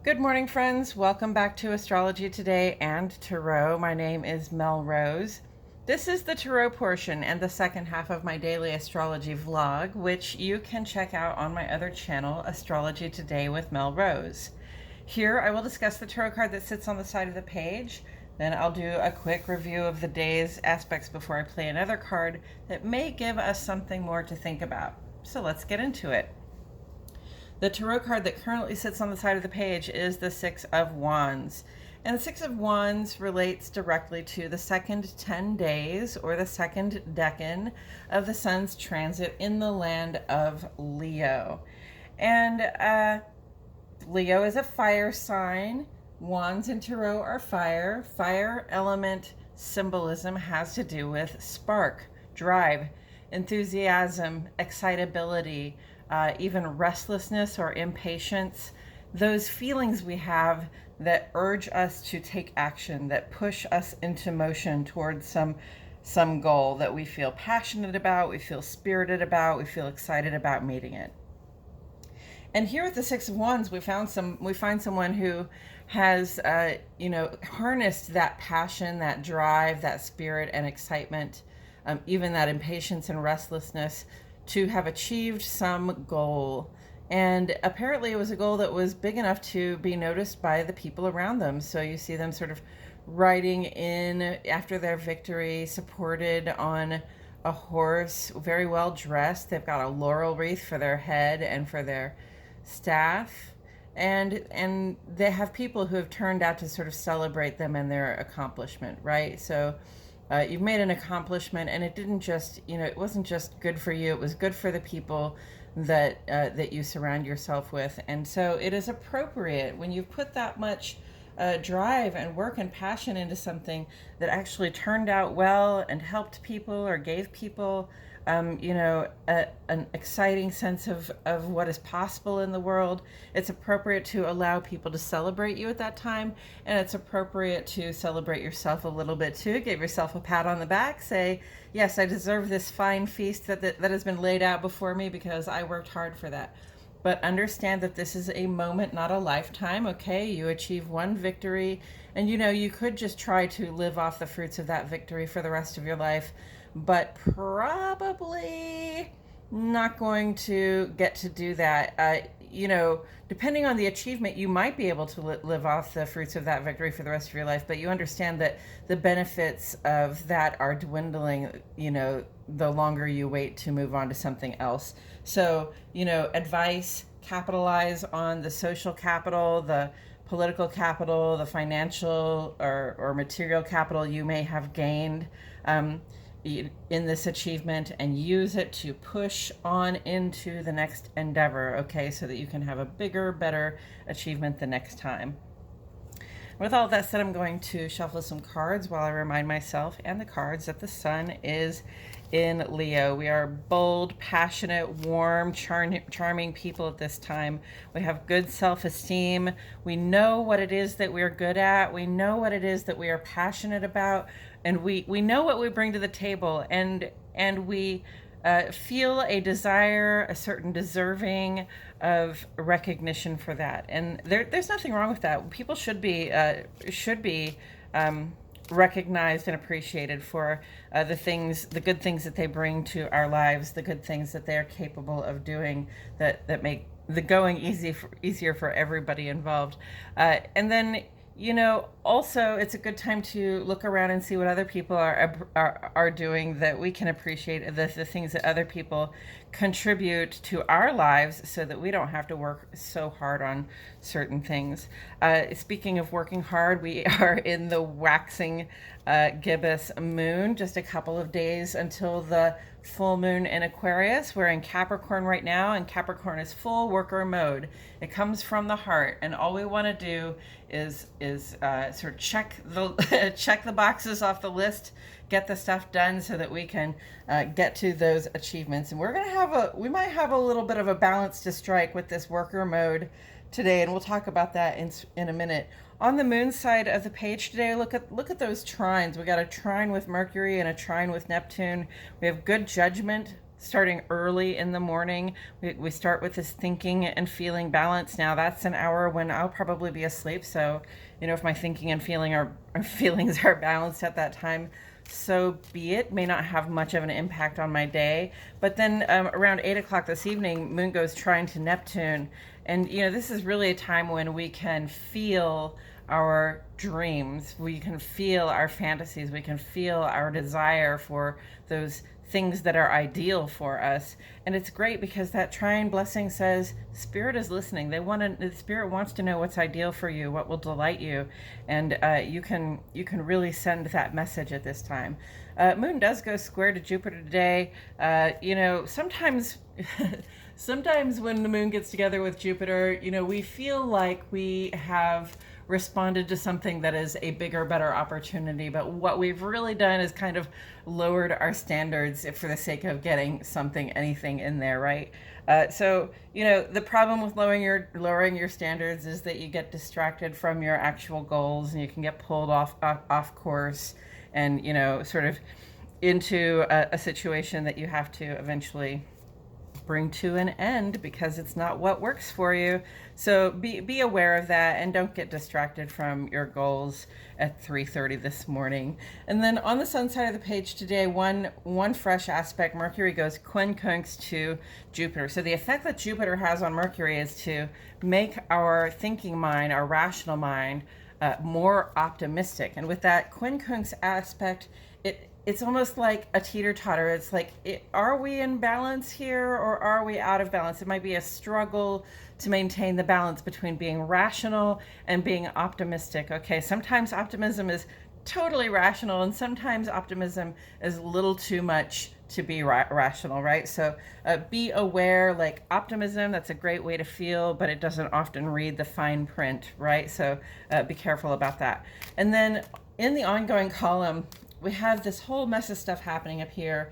Good morning, friends. Welcome back to Astrology Today and Tarot. My name is Mel Rose. This is the Tarot portion and the second half of my daily astrology vlog, which you can check out on my other channel, Astrology Today with Mel Rose. Here I will discuss the tarot card that sits on the side of the page. Then I'll do a quick review of the day's aspects before I play another card that may give us something more to think about. So let's get into it. The tarot card that currently sits on the side of the page is the Six of Wands. And the Six of Wands relates directly to the second 10 days or the second decan of the sun's transit in the land of Leo. And Leo is a fire sign. Wands in tarot are fire. Fire element symbolism has to do with spark, drive, enthusiasm, excitability, even restlessness or impatience, those feelings we have that urge us to take action, that push us into motion towards some goal that we feel passionate about, we feel spirited about, we feel excited about meeting it. And here at the Six of Wands, we find someone who has, harnessed that passion, that drive, that spirit and excitement, even that impatience and restlessness, to have achieved some goal. And apparently it was a goal that was big enough to be noticed by the people around them. So you see them sort of riding in after their victory, supported on a horse, very well dressed. They've got a laurel wreath for their head and for their staff. And they have people who have turned out to sort of celebrate them and their accomplishment, right? So you've made an accomplishment, and it didn't just, it wasn't just good for you, it was good for the people that you surround yourself with. And so it is appropriate when you've put that much drive and work and passion into something that actually turned out well and helped people or gave people an exciting sense of what is possible in the world. It's appropriate to allow people to celebrate you at that time, and it's appropriate to celebrate yourself a little bit too. Give yourself a pat on the back, say, yes, I deserve this fine feast that has been laid out before me because I worked hard for that. But understand that this is a moment, not a lifetime, okay? You achieve one victory, and you could just try to live off the fruits of that victory for the rest of your life, but probably not going to get to do that. Depending on the achievement, you might be able to live off the fruits of that victory for the rest of your life, but you understand that the benefits of that are dwindling, the longer you wait to move on to something else. So, advice: capitalize on the social capital, the political capital, the financial or material capital you may have gained in this achievement, and use it to push on into the next endeavor, okay, so that you can have a bigger, better achievement the next time. With all that said, I'm going to shuffle some cards while I remind myself and the cards that the sun is in Leo. We are bold, passionate, warm, charming people at this time. We have good self-esteem. We know what it is that we're good at. We know what it is that we are passionate about. And we know what we bring to the table. And we feel a desire, a certain deserving of recognition for that. And there's nothing wrong with that. People should be recognized and appreciated for the good things that they bring to our lives, the good things that they are capable of doing that make the going easier for everybody involved. And then, also it's a good time to look around and see what other people are doing, that we can appreciate the things that other people contribute to our lives, so that we don't have to work so hard on certain things. Speaking of working hard, we are in the waxing gibbous moon, just a couple of days until the full moon in Aquarius. We're in Capricorn right now, and Capricorn is full worker mode. It comes from the heart, and all we want to do is sort of check the boxes off the list, get the stuff done so that we can get to those achievements. And we might have a little bit of a balance to strike with this worker mode today, and we'll talk about that in a minute. On the moon side of the page today, look at those trines. We got a trine with Mercury and a trine with Neptune. We have good judgment starting early in the morning. We start with this thinking and feeling balance. Now that's an hour when I'll probably be asleep. So, if my thinking and feelings are balanced at that time, so be it. May not have much of an impact on my day. But then around 8 o'clock this evening, moon goes trine to Neptune. And, this is really a time when we can feel our dreams, we can feel our fantasies, we can feel our desire for those things that are ideal for us. And it's great because that trine blessing says spirit is listening. The spirit wants to know what's ideal for you, what will delight you, and you can really send that message at this time. Moon does go square to Jupiter today. Sometimes sometimes when the moon gets together with Jupiter, we feel like we have responded to something that is a bigger, better opportunity. But what we've really done is kind of lowered our standards for the sake of getting anything in there, right? So, the problem with lowering your standards is that you get distracted from your actual goals, and you can get pulled off course, and sort of into a situation that you have to eventually bring to an end because it's not what works for you. So be aware of that, and don't get distracted from your goals at 3:30 this morning. And then on the sun side of the page today, one fresh aspect, Mercury goes quincunx to Jupiter. So the effect that Jupiter has on Mercury is to make our thinking mind, our rational mind, more optimistic. And with that quincunx aspect, it's almost like a teeter-totter. It's like, are we in balance here, or are we out of balance? It might be a struggle to maintain the balance between being rational and being optimistic. Okay, sometimes optimism is totally rational, and sometimes optimism is a little too much to be rational, right? So be aware, like optimism, that's a great way to feel, but it doesn't often read the fine print, right? So be careful about that. And then in the ongoing column, we have this whole mess of stuff happening up here.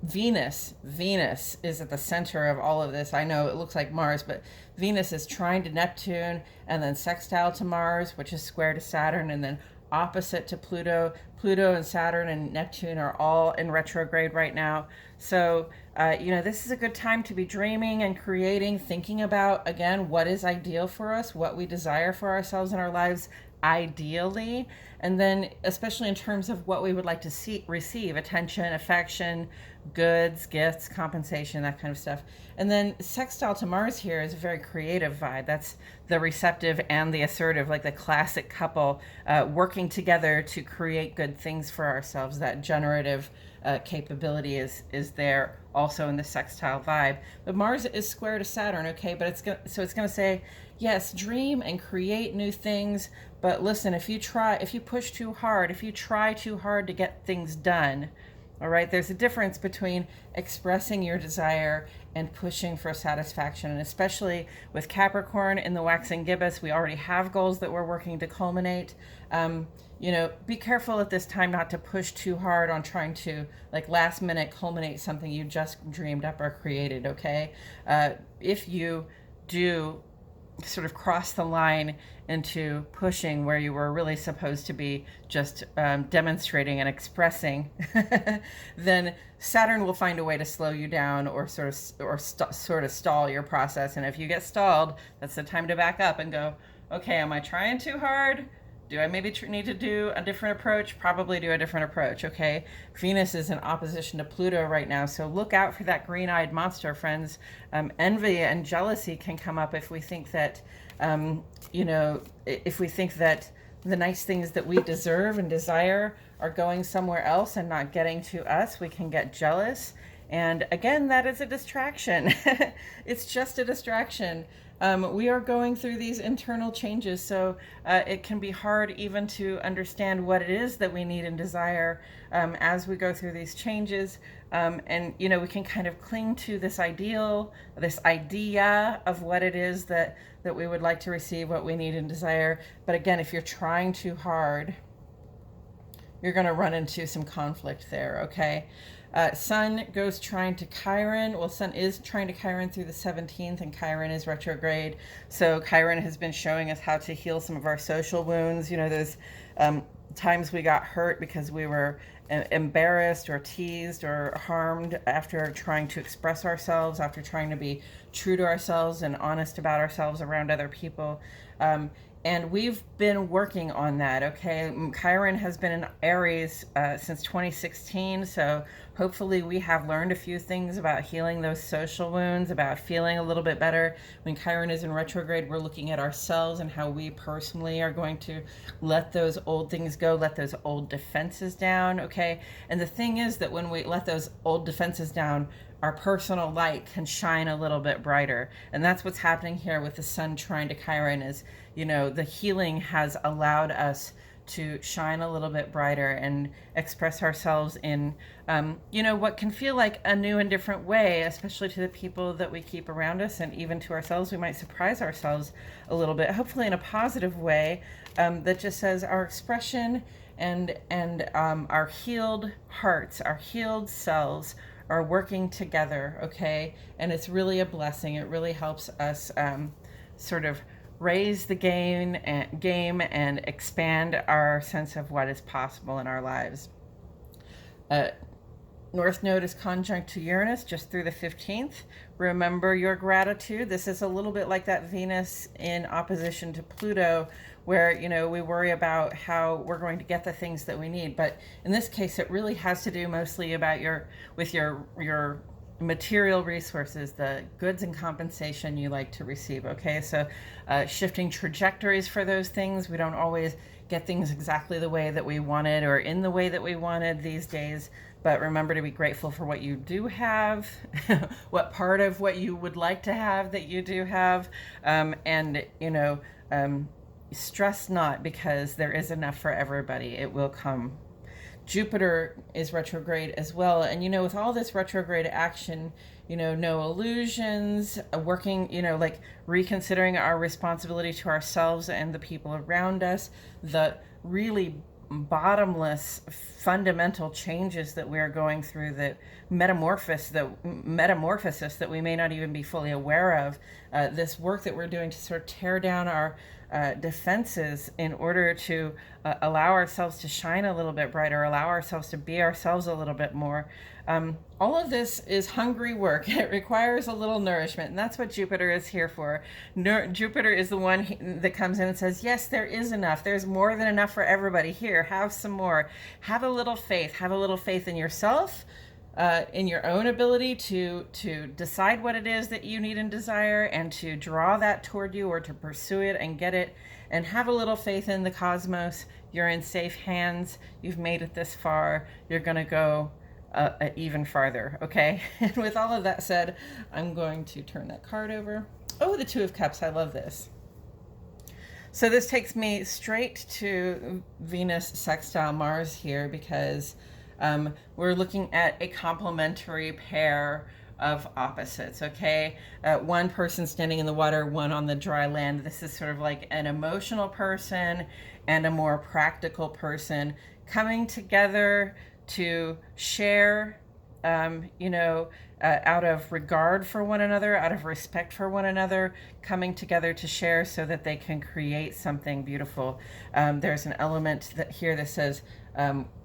Venus is at the center of all of this. I know it looks like Mars, but Venus is trine to Neptune, and then sextile to Mars, which is square to Saturn, and then opposite to Pluto. Pluto and Saturn and Neptune are all in retrograde right now. So, this is a good time to be dreaming and creating, thinking about, again, what is ideal for us, what we desire for ourselves in our lives, ideally, and then especially in terms of what we would like to receive: attention, affection, goods, gifts, compensation, that kind of stuff. And then sextile to Mars here is a very creative vibe. That's the receptive and the assertive, like the classic couple working together to create good things for ourselves. That generative capability is there also in the sextile vibe. But Mars is square to Saturn, okay? But it's going to say, yes, dream and create new things. But listen, if you push too hard, if you try too hard to get things done, all right, there's a difference between expressing your desire and pushing for satisfaction. And especially with Capricorn in the waxing gibbous, we already have goals that we're working to culminate. Be careful at this time not to push too hard on trying to, like, last minute culminate something you just dreamed up or created, okay? If you do sort of cross the line into pushing where you were really supposed to be just demonstrating and expressing, then Saturn will find a way to slow you down or sort of stall your process. And if you get stalled, that's the time to back up and go, okay, am I trying too hard? Do I maybe need to do a different approach? Probably do a different approach, okay? Venus is in opposition to Pluto right now, so look out for that green-eyed monster, friends. Envy and jealousy can come up if we think that, if we think that the nice things that we deserve and desire are going somewhere else and not getting to us. We can get jealous. And again, that is a distraction. It's just a distraction. We are going through these internal changes, so it can be hard even to understand what it is that we need and desire as we go through these changes. And, we can kind of cling to this idea of what it is that we would like to receive, what we need and desire. But again, if you're trying too hard, you're going to run into some conflict there, okay? Sun goes trine to Chiron. Well, Sun is trine to Chiron through the 17th, and Chiron is retrograde. So Chiron has been showing us how to heal some of our social wounds. Those times we got hurt because we were embarrassed or teased or harmed after trying to express ourselves, after trying to be true to ourselves and honest about ourselves around other people. And we've been working on that, okay? Chiron has been in Aries since 2016, so hopefully we have learned a few things about healing those social wounds, about feeling a little bit better. When Chiron is in retrograde, we're looking at ourselves and how we personally are going to let those old things go, let those old defenses down, okay? And the thing is that when we let those old defenses down, our personal light can shine a little bit brighter. And that's what's happening here with the sun trine to Chiron is, the healing has allowed us to shine a little bit brighter and express ourselves in, what can feel like a new and different way, especially to the people that we keep around us and even to ourselves. We might surprise ourselves a little bit, hopefully in a positive way, that just says our expression and our healed hearts, our healed selves are working together, okay? And it's really a blessing. It really helps us sort of raise the game and expand our sense of what is possible in our lives. North Node is conjunct to Uranus just through the 15th. Remember your gratitude. This is a little bit like that Venus in opposition to Pluto, where, we worry about how we're going to get the things that we need. But in this case, it really has to do mostly about your material resources, the goods and compensation you like to receive, okay? So shifting trajectories for those things. We don't always get things exactly the way that we wanted or in the way that we wanted these days. But remember to be grateful for what you do have, what part of what you would like to have that you do have, and stress not, because there is enough for everybody. It will come. Jupiter is retrograde as well. And, with all this retrograde action, no illusions, working, like reconsidering our responsibility to ourselves and the people around us, the really bottomless fundamental changes that we're going through, that metamorphosis that we may not even be fully aware of, this work that we're doing to sort of tear down our defenses in order to allow ourselves to shine a little bit brighter, allow ourselves to be ourselves a little bit more. All of this is hungry work. It requires a little nourishment, and that's what Jupiter is here for. Jupiter is the one that comes in and says, yes, there is enough. There's more than enough for everybody. Here, have some more. Have a little faith. Have a little faith in yourself, in your own ability to decide what it is that you need and desire, and to draw that toward you or to pursue it and get it. And have a little faith in the cosmos. You're in safe hands. You've made it this far. You're going to go even farther, okay? And with all of that said, I'm going to turn that card over. Oh, the Two of Cups. I love this. So this takes me straight to Venus sextile Mars here, because we're looking at a complementary pair of opposites, okay? One person standing in the water, one on the dry land. This is sort of like an emotional person and a more practical person coming together to share, out of regard for one another, out of respect for one another, coming together to share so that they can create something beautiful. There's an element here that says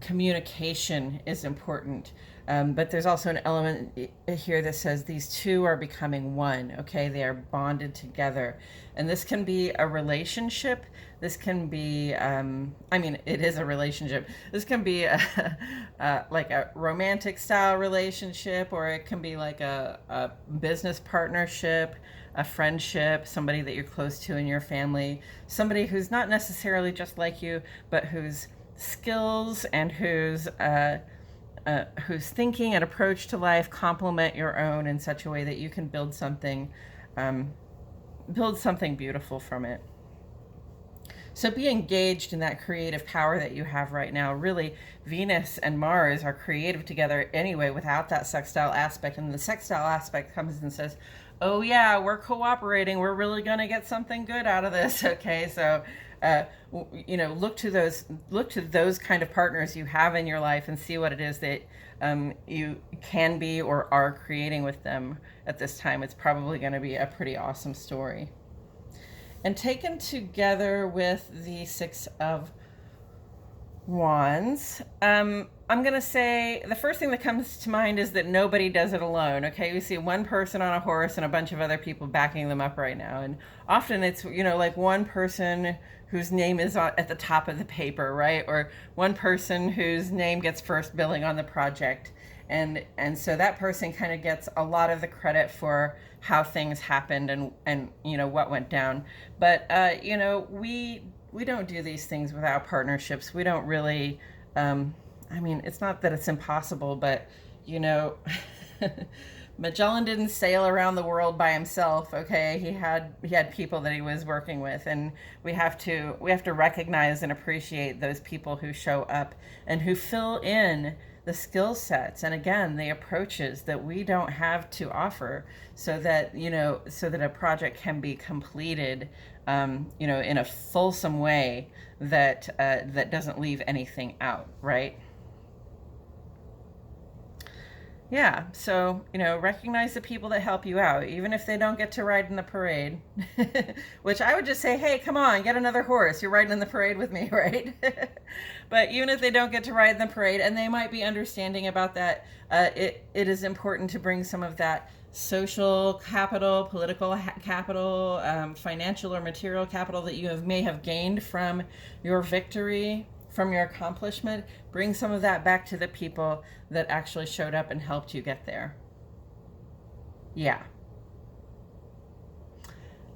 communication is important. But there's also an element here that says these two are becoming one, okay? They are bonded together. And this can be a relationship. This can be, it is a relationship. This can be like a romantic style relationship, or it can be like a business partnership, a friendship, somebody that you're close to in your family, somebody who's not necessarily just like you, but whose skills and whose thinking and approach to life complement your own in such a way that you can build something beautiful from it. So be engaged in that creative power that you have right now. Really, Venus and Mars are creative together anyway without that sextile aspect. And the sextile aspect comes and says, oh yeah, we're cooperating. We're really going to get something good out of this. Okay, so look to those kind of partners you have in your life and see what it is that you can be or are creating with them at this time. It's probably going to be a pretty awesome story. And taken together with the Six of Wands, I'm going to say the first thing that comes to mind is that nobody does it alone. Okay. We see one person on a horse and a bunch of other people backing them up right now. And often it's, like one person whose name is at the top of the paper, right? Or one person whose name gets first billing on the project. And so that person kind of gets a lot of the credit for how things happened and what went down. But we don't do these things without partnerships. We don't really it's not that it's impossible, but Magellan didn't sail around the world by himself. Okay, he had people that he was working with, and we have to recognize and appreciate those people who show up and who fill in the skill sets and again the approaches that we don't have to offer, so that a project can be completed in a fulsome way that doesn't leave anything out, right? Yeah, so, recognize the people that help you out, even if they don't get to ride in the parade. Which I would just say, hey, come on, get another horse. You're riding in the parade with me, right? But even if they don't get to ride in the parade, and they might be understanding about that, it is important to bring some of that social capital, political capital, financial or material capital that you may have gained from your victory, from your accomplishment. Bring some of that back to the people that actually showed up and helped you get there. Yeah.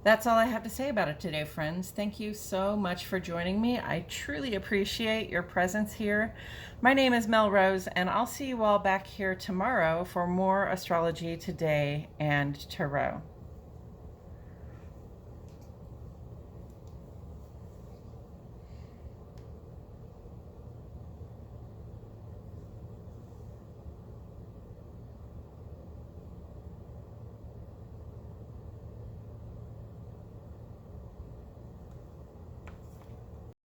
That's all I have to say about it today, friends. Thank you so much for joining me. I truly appreciate your presence here. My name is Mel Rose, and I'll see you all back here tomorrow for more Astrology Today and Tarot.